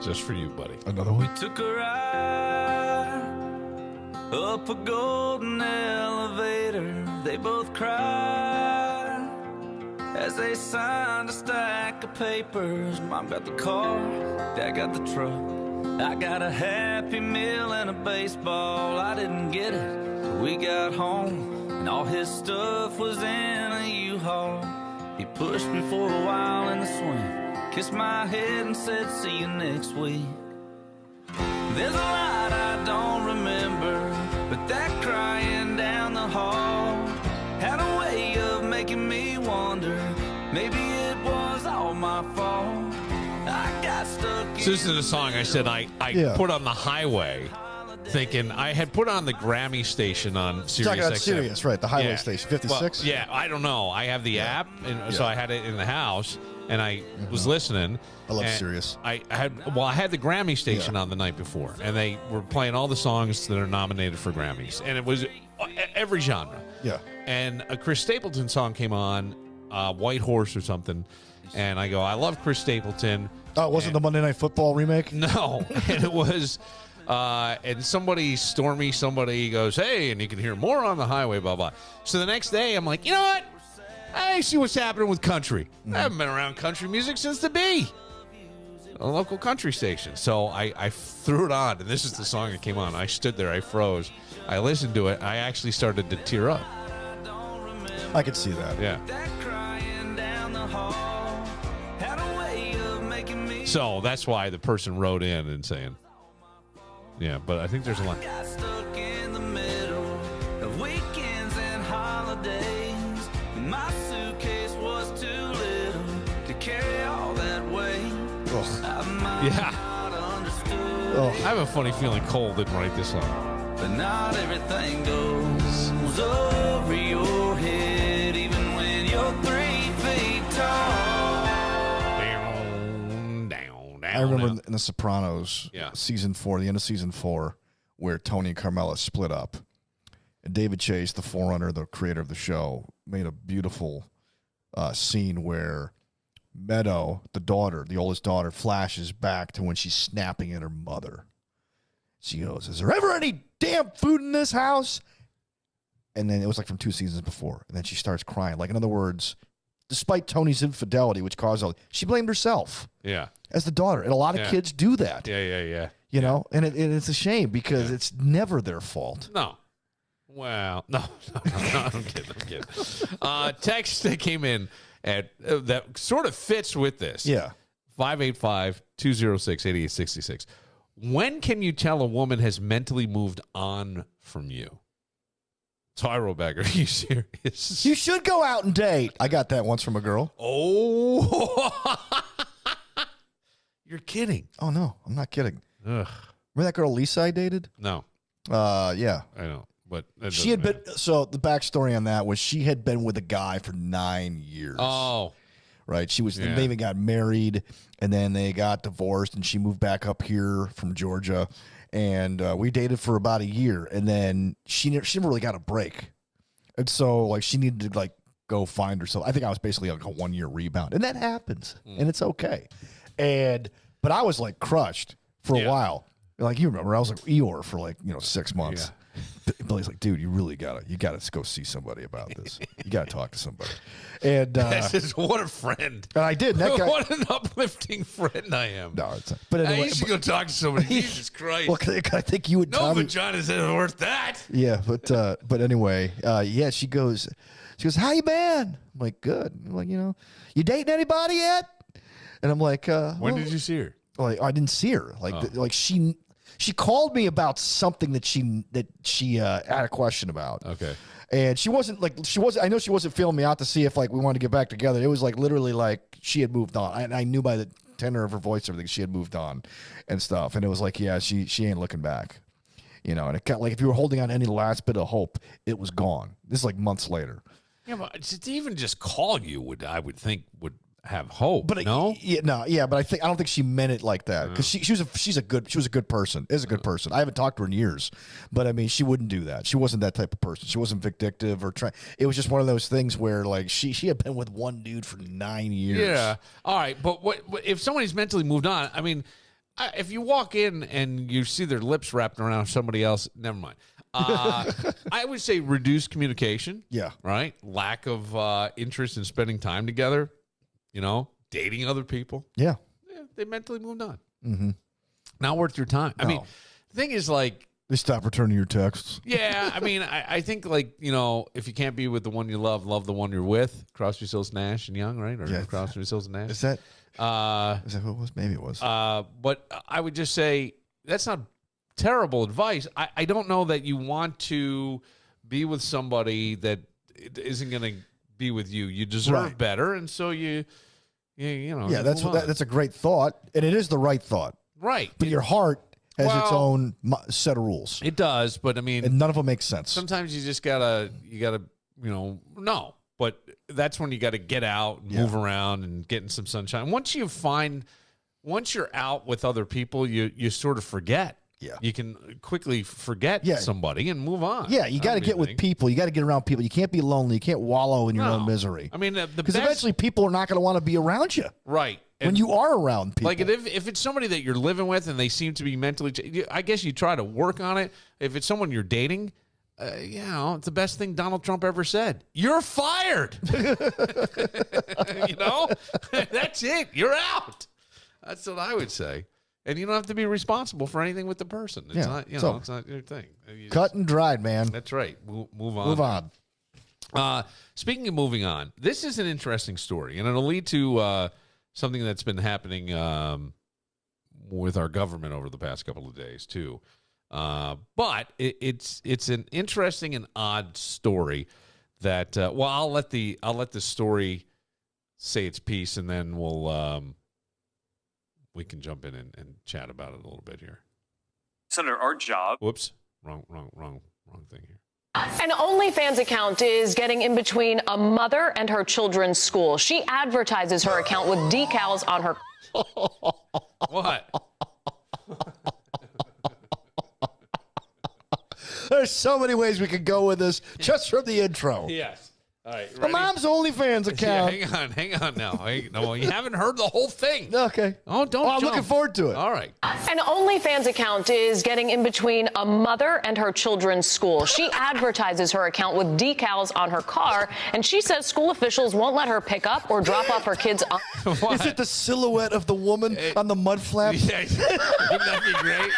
Just for you, buddy. Another one. Took a ride up a golden elevator. They both cried as they signed a stack of papers. Mom got the car, Dad got the truck. I got a Happy Meal and a baseball. I didn't get it till we got home, and all his stuff was in a U-Haul. He pushed me for a while in the swing, kissed my head and said, see you next week. There's a lot I don't remember, but that crying down the hall had a way of making me wonder, maybe it was all my fault. I got stuck. So this is a song I said I put on the highway, thinking I had put on the Grammy station on Sirius Talking about XM. Sirius, right? The highway station, 56. Well, yeah, I don't know. I have the app, and so I had it in the house, and I was listening. I love Sirius. I had the Grammy station on the night before, and they were playing all the songs that are nominated for Grammys, and it was every genre. Yeah. And a Chris Stapleton song came on, White Horse or something, and I go, I love Chris Stapleton. Oh, it wasn't the Monday Night Football remake? No, and it was, and somebody goes, hey, and you can hear more on the highway, blah, blah. So the next day, I'm like, you know what? I see what's happening with country. I haven't been around country music since the B, a local country station. So I threw it on, and this is the song that came on. I stood there, I froze. I listened to it. I actually started to tear up. I could see that. Yeah. So that's why the person wrote in and saying, yeah, but I think there's a line. Got stuck in the middle of weekends and holidays. My suitcase was too little to carry all that weight. Yeah. I have a funny feeling Cole didn't write this song. But not everything goes over your head, even when you're 3 feet tall. I remember in The Sopranos, season 4, the end of season 4, where Tony and Carmela split up. And David Chase, the forerunner, the creator of the show, made a beautiful scene where Meadow, the daughter, the oldest daughter, flashes back to when she's snapping at her mother. She goes, is there ever any damn food in this house? And then it was like from 2 seasons before. And then she starts crying. Like, in other words, despite Tony's infidelity, which caused all, she blamed herself. Yeah. As the daughter. And a lot of kids do that. Yeah. You know, and it's a shame because it's never their fault. No. Well, no, I'm kidding. Text that came in at that sort of fits with this. Yeah. 585-206-8866. When can you tell a woman has mentally moved on from you? So I wrote back, are you serious? You should go out and date. I got that once from a girl. Oh. You're kidding. Oh, no, I'm not kidding. Ugh. Remember that girl Lisa I dated? No. Yeah. I know, but she had been, so the backstory on that was she had been with a guy for 9 years. Oh. Right. They even got married, and then they got divorced, and she moved back up here from Georgia, and we dated for about a year, and then she never really got a break. And so, like, she needed to, like, go find herself. I think I was basically like a 1-year rebound, and that happens, and it's okay. But I was like crushed for a while. Like, you remember, I was like Eeyore for 6 months. Yeah. Billy's like, dude, you gotta go see somebody about this. You gotta talk to somebody. And what a friend. And I did. That guy, what an uplifting friend I am. No, but anyway, you should go talk to somebody. Jesus Christ. Well, I think you would. No vaginas isn't worth that. Yeah, but anyway, she goes, how you been? I'm like, good. I'm like, you dating anybody yet? And I'm like, when did you see her? Like, I didn't see her. Like, she called me about something that she had a question about. Okay. And I know she wasn't feeling me out to see if like we wanted to get back together. It was like literally like she had moved on. I knew by the tenor of her voice, everything, she had moved on and stuff. And it was like, yeah, she ain't looking back. And it got like, if you were holding on any last bit of hope, it was gone. This is like months later. Yeah, but to even just call you I would think would have hope. But no, but I don't think she meant it like that because she was a good person. Is a good person. I haven't talked to her in years, but I mean, she wouldn't do that. She wasn't that type of person. She wasn't vindictive or trying. It was just one of those things where like she had been with one dude for 9 years. Yeah. All right, but what if somebody's mentally moved on? I mean, if you walk in and you see their lips wrapped around somebody else, never mind. I would say reduced communication. Yeah. Right? Lack of interest in spending time together, dating other people. Yeah. They mentally moved on. Mm-hmm. Not worth your time. No. I mean, the thing is, like, they stop returning your texts. Yeah, I mean, I think, like, if you can't be with the one you love the one you're with. Crosby, Stills, Nash and Young, right? Or Crosby, Stills, and Nash. Is that who it was? Maybe it was. But I would just say that's not terrible advice. I don't know that you want to be with somebody that isn't going to be with you. You deserve better, and so you that's a great thought, and it is the right thought. Right. But your heart has its own set of rules. It does, but I mean, and none of them make sense. Sometimes you just gotta, no. But that's when you got to get out, and move around, and get in some sunshine. Once you're out with other people, you sort of forget. Yeah, you can quickly forget somebody and move on. Yeah, you got to get with people. You got to get around people. You can't be lonely. You can't wallow in your own misery. I mean, because eventually people are not going to want to be around you. Right. When you are around people. Like, if it's somebody that you're living with and they seem to be mentally, I guess you try to work on it. If it's someone you're dating, it's the best thing Donald Trump ever said. You're fired. That's it. You're out. That's what I would say. And you don't have to be responsible for anything with the person. It's not, it's not your thing. Cut and dried, man. That's right. Move on. Move on. Speaking of moving on, this is an interesting story, and it'll lead to something that's been happening with our government over the past couple of days too. But it's an interesting and odd story that I'll let the story say its piece, and then we can jump in and chat about it a little bit here. Senator, our job. Whoops, wrong thing here. An OnlyFans account is getting in between a mother and her children's school. She advertises her account with decals on her. What? There's so many ways we could go with this just from the intro. Yes. All right. The mom's OnlyFans account. Yeah, hang on now. No, you haven't heard the whole thing. Okay. Oh, don't. I'm looking forward to it. All right. An OnlyFans account is getting in between a mother and her children's school. She advertises her account with decals on her car, and she says school officials won't let her pick up or drop off her kids. Is it the silhouette of the woman on the mud flaps? Yeah, wouldn't that be great?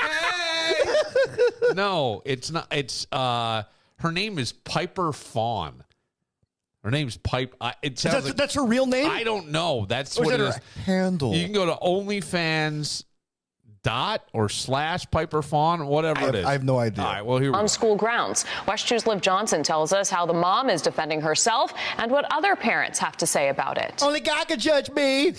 Hey! No, it's not. It's her name is Piper Fawn. Her name's Pipe. It sounds that's her real name? I don't know. That's or what is it that is. Her handle. You can go to OnlyFans / Piper Fawn, whatever it is. I have no idea. All right, well, here we go. On school grounds. West 2's Liv Johnson tells us how the mom is defending herself and what other parents have to say about it. Only God can judge me.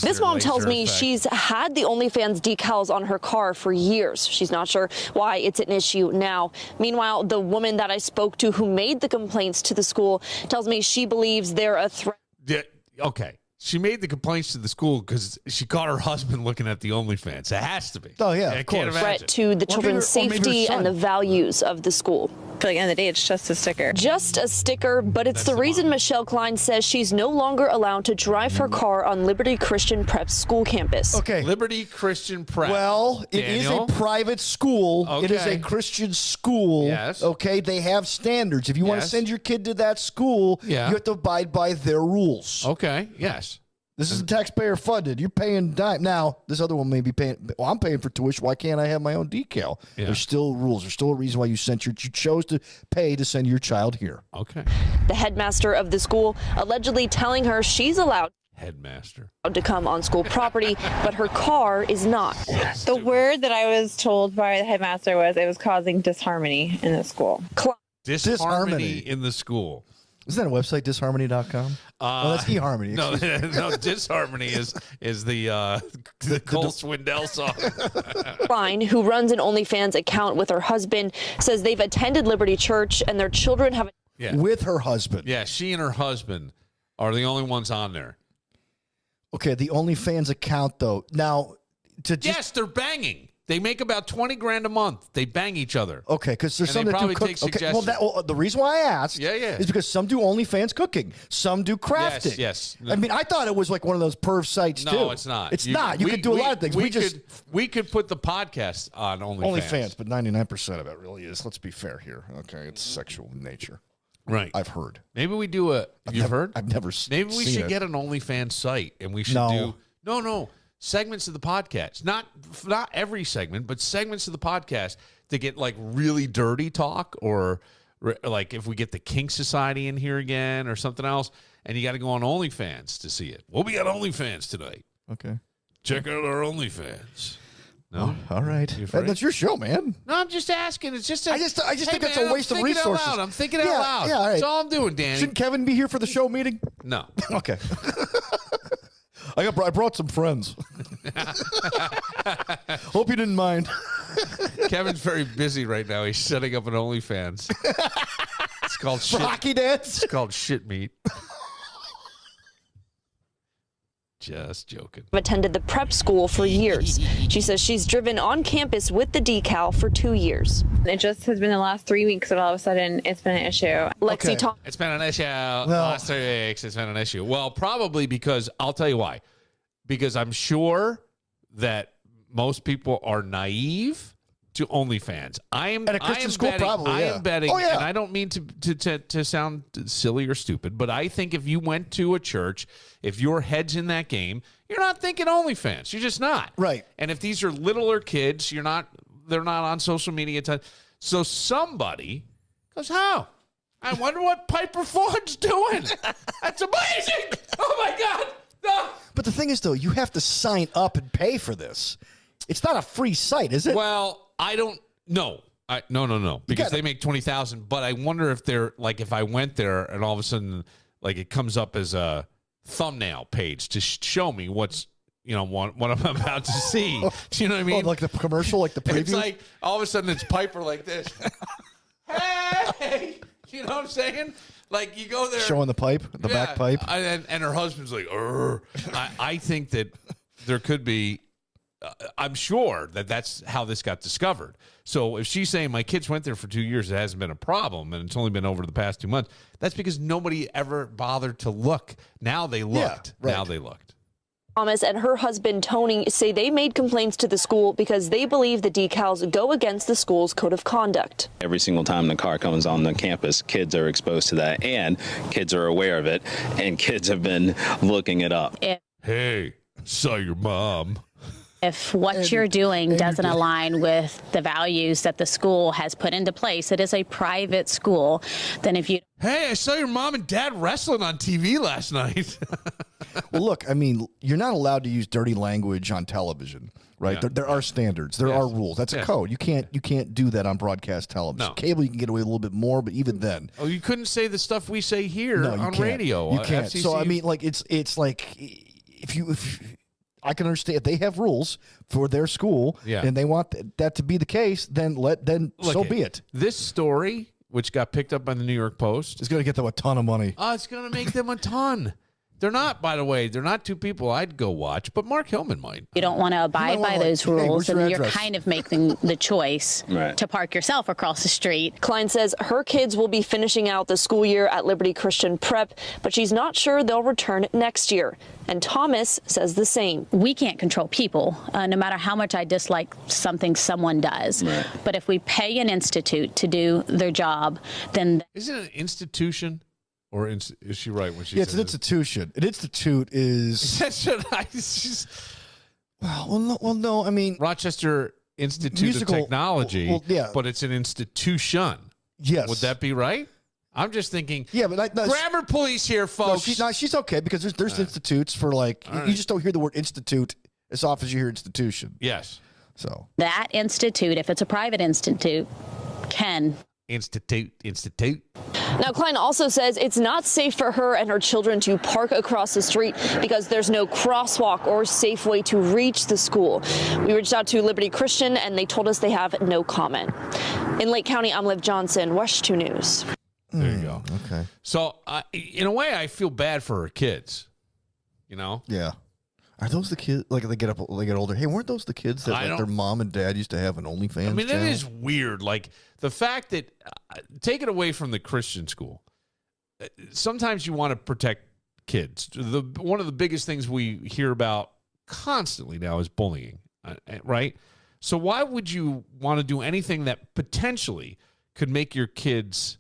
This mom tells me she's had the OnlyFans decals on her car for years. She's not sure why it's an issue now. Meanwhile, the woman that I spoke to who made the complaints to the school tells me she believes they're a threat. Yeah, okay. She made the complaints to the school because she caught her husband looking at the OnlyFans. It has to be. Oh, yeah, I of can't course. imagine. Threat to the children's safety and the values of the school. I feel like at the end of the day, it's just a sticker. Just a sticker, but it's That's the reason mom. Michelle Klein says she's no longer allowed to drive her car on Liberty Christian Prep school campus. Okay. Liberty Christian Prep. Well, it is Daniel? a private school. It is a Okay. Christian school. Yes. Okay. They have standards. If you want to Yes. send your kid to that school, Yeah. you have to abide by their rules. Okay, yes. This is taxpayer funded. You're paying dime. Now, this other one may be paying. Well, I'm paying for tuition. Why can't I have my own decal? Yeah. There's still rules. There's still a reason why you chose to pay to send your child here. Okay. The headmaster of the school allegedly telling her she's allowed Headmaster. to come on school property, but her car is not. The word that I was told by the headmaster was it was causing disharmony in the school. Disharmony in the school. Isn't that a website, disharmony.com? Oh, that's eHarmony. No, no, Disharmony is the Cole Swindell song. Klein, who runs an OnlyFans account with her husband, says they've attended Liberty Church and their children have. Yeah. With her husband. Yeah, she and her husband are the only ones on there. Okay, the OnlyFans account, though. Now, Yes, they're banging. They make about 20 grand a month. They bang each other. Okay, because there's And some they that do probably cook. take Okay, suggestions. well, the reason why I asked is because some do OnlyFans cooking. Some do crafting. Yes. I mean, I thought it was like one of those perv sites, too. No, it's not. It's not. You could do a lot of things. We could put the podcast on OnlyFans. But 99% of it really is. Let's be fair here. Okay, it's sexual in nature. Right. I've heard. Maybe we do a... You've heard? I've never Maybe we seen should it. get an OnlyFans site, and we should No. do... No. Segments of the podcast. Not every segment, but segments of the podcast to get, like, really dirty talk or, like, if we get the Kink Society in here again or something else, and you got to go on OnlyFans to see it. We'll be on OnlyFans tonight. Okay. Check out our OnlyFans. No? All right. That's your show, man. No, I'm just asking. It's just I just think that's a waste of resources. I'm thinking out loud. Yeah, all right. That's all I'm doing, Danny. Shouldn't Kevin be here for the show meeting? No. Okay. I brought some friends. Hope you didn't mind. Kevin's very busy right now. He's setting up an OnlyFans. It's called For hockey dads? It's called Shit Meat. Just joking. Attended the prep school for years. She says she's driven on campus with the decal for 2 years. It just has been the last 3 weeks that all of a sudden it's been an issue. It's been an issue. Last 3 weeks, it's been an issue. Well, probably because, I'll tell you why. Because I'm sure that most people are naive to OnlyFans. At a Christian school, betting, probably. I am betting, Oh, yeah. and I don't mean to sound silly or stupid, but I think if you went to a church, if your head's in that game, you're not thinking OnlyFans. You're just not. Right. And if these are littler kids, they're not on social media. So somebody goes, "How? I wonder what Piper Ford's doing. That's amazing. Oh my God." No. But the thing is, though, you have to sign up and pay for this. It's not a free site, is it? Well, I don't know. No. Because they make 20,000. But I wonder if they're like, if I went there and all of a sudden, like, it comes up as a thumbnail page to show me what's, what I'm about to see. Do you know what I mean? Like the commercial, like the preview. It's like all of a sudden it's Piper like this. Hey, you know what I'm saying? Like, you go there showing the pipe, the back pipe, and her husband's like, "Urgh." I think that there could be. I'm sure that that's how this got discovered. So if she's saying my kids went there for 2 years, it hasn't been a problem, and it's only been over the past 2 months, that's because nobody ever bothered to look. Now they looked. Yeah, right. Now they looked. Thomas and her husband, Tony, say they made complaints to the school because they believe the decals go against the school's code of conduct. Every single time the car comes on the campus, kids are exposed to that, and kids are aware of it, and kids have been looking it up. Hey, saw your mom. If what you're doing doesn't align with the values that the school has put into place, it is a private school, then if you... Hey, I saw your mom and dad wrestling on TV last night. Well, look, I mean, you're not allowed to use dirty language on television, right? Yeah. There are standards. There are rules. That's a code. You can't do that on broadcast television. No. Cable, you can get away with a little bit more, but even then. Oh, you couldn't say the stuff we say here No, you on can't. radio. You can't. FCC. So, I mean, like, it's like if I can understand if they have rules for their school and they want that to be the case, then so be it. This story, which got picked up by the New York Post, It's going to get them a ton of money. it's going to make them a ton. They're not, by the way, they're not two people I'd go watch, but Mark Hillman might. You don't want to abide by those rules, and you're kind of making the choice to park yourself across the street. Klein says her kids will be finishing out the school year at Liberty Christian Prep, but she's not sure they'll return next year. And Thomas says the same. We can't control people, no matter how much I dislike something someone does. But if we pay an institute to do their job, then... Is it an institution? Or is she right when she says it's an institution. An institute is... Well, no. I mean... Rochester Institute of Technology, but it's an institution. Yes. Would that be right? I'm just thinking, but grammar police here, folks. No, she's okay because there's institutes for like, you just don't hear the word institute as often as you hear institution. Yes. So that institute, if it's a private institute, can... Institute. Now, Klein also says it's not safe for her and her children to park across the street because there's no crosswalk or safe way to reach the school. We reached out to Liberty Christian, and they told us they have no comment. In Lake County, I'm Liv Johnson, WESH 2 News. There you go. Okay. So, in a way, I feel bad for her kids. You know? Yeah. Are those the kids? Like they get older. Hey, weren't those the kids that like, their mom and dad used to have an OnlyFans? I mean, channel? it is weird. Like the fact that take it away from the Christian school. Sometimes you want to protect kids. One of the biggest things we hear about constantly now is bullying, right? So why would you want to do anything that potentially could make your kids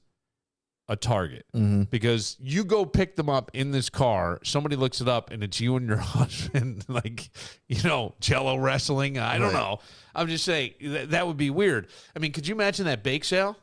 a target? Mm-hmm. Because you go pick them up in this car, somebody looks it up, and it's you and your husband, like, Jello wrestling. I don't know. I'm just saying that would be weird. I mean, could you imagine that bake sale?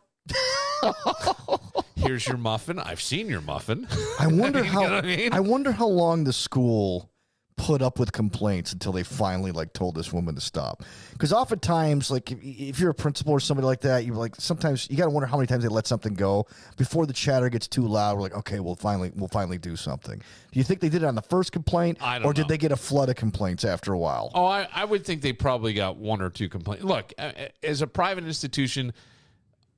Here's your muffin. I've seen your muffin. I wonder how. You know what I mean? I wonder how long the school put up with complaints until they finally told this woman to stop. Because oftentimes, if you're a principal or somebody like that, you're like sometimes you got to wonder how many times they let something go before the chatter gets too loud. We're like, okay, we'll finally do something. Do you think they did it on the first complaint, or did they get a flood of complaints after a while? Oh, I would think they probably got one or two complaints. Look, as a private institution.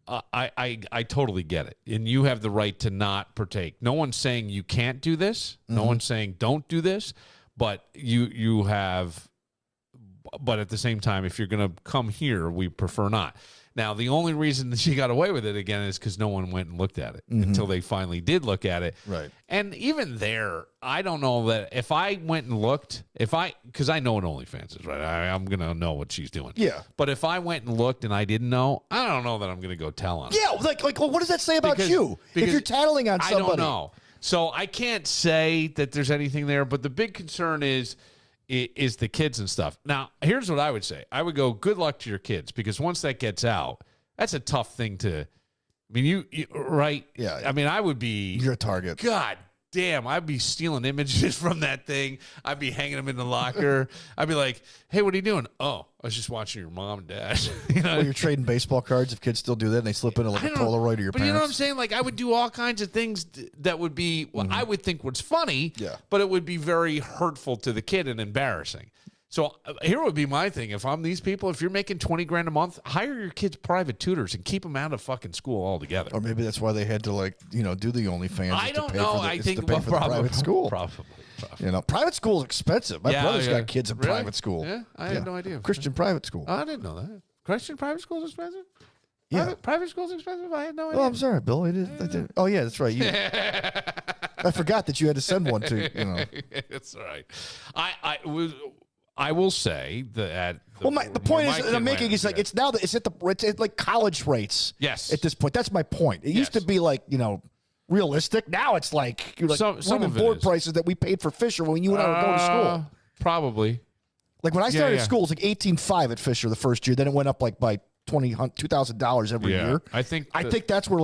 I totally get it. And you have the right to not partake. No one's saying you can't do this. No one's saying don't do this. But you have, but at the same time, if you're going to come here, we prefer not. Now, the only reason that she got away with it again is because no one went and looked at it until they finally did look at it. Right. And even there, I don't know that if I went and looked, because I know what OnlyFans is, right? I'm going to know what she's doing. Yeah. But if I went and looked and I didn't know, I don't know that I'm going to go tell on her. Yeah, like what does that say about you? If you're tattling on somebody. I don't know. So I can't say that there's anything there, but the big concern is the kids and stuff. Now, here's what I would say. I would go, good luck to your kids, because once that gets out, that's a tough thing to, I mean, you right? Yeah. I mean, I would be. You're a target. God damn, I'd be stealing images from that thing. I'd be hanging them in the locker. I'd be like, hey, what are you doing? Oh, I was just watching your mom and dad. Well, you're trading baseball cards if kids still do that and they slip into a Polaroid of your parents. But you know what I'm saying? Like, I would do all kinds of things that would be, I would think was funny, but it would be very hurtful to the kid and embarrassing. So here would be my thing. If I'm these people, if you're making $20,000 a month, hire your kids private tutors and keep them out of fucking school altogether. Or maybe that's why they had to do the OnlyFans. I don't know. I think to pay for the private school. Probably. Private school is expensive. My brother's got kids in Really? private school. Yeah, I had no idea. Christian private school. I didn't know that. Christian private school is expensive? Yeah. Private school's expensive? I had no idea. Oh, I'm sorry, Bill. It is. Oh, yeah, that's right. I forgot that you had to send one to. It's all right. I will say that. The point is that I'm making is it's now that it's like college rates. Yes. At this point, that's my point. It used to be realistic. Now it's like some room and board prices that we paid for Fisher when you and I were going to school. Probably. Like when I started school, it was like $18,500 at Fisher the first year. Then it went up by $2,000 every year. I think that's where